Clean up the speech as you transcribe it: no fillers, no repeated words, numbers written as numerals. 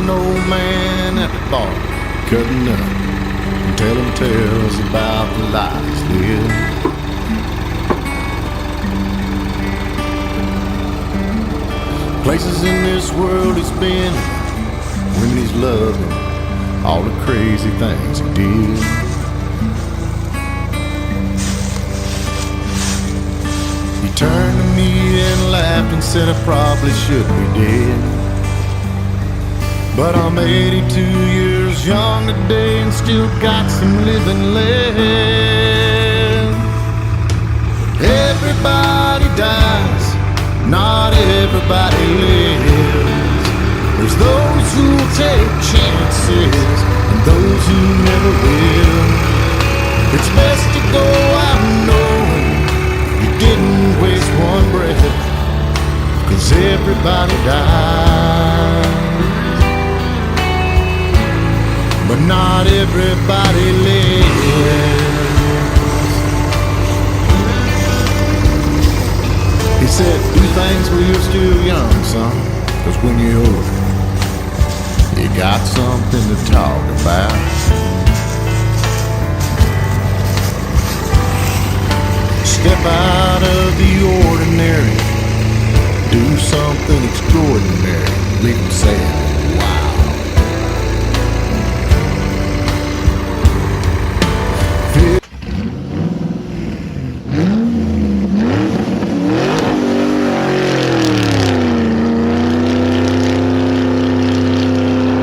an old man at the bar, cutting up and telling tales about the lives lived. Places in this world he's been, women he's loved, and all the crazy things he did. He turned to me and laughed and said I probably should be dead, but I'm 82 years young today and still got some living left. Everybody dies, not everybody lives. There's those who'll take chances and those who never will. It's best to go out knowing you didn't waste one breath, 'cause everybody dies, but not everybody lives. He said, do things while you're still young, son, 'cause when you're older, you got something to talk about. Step out of the ordinary, do something extraordinary, leave them saying, wow.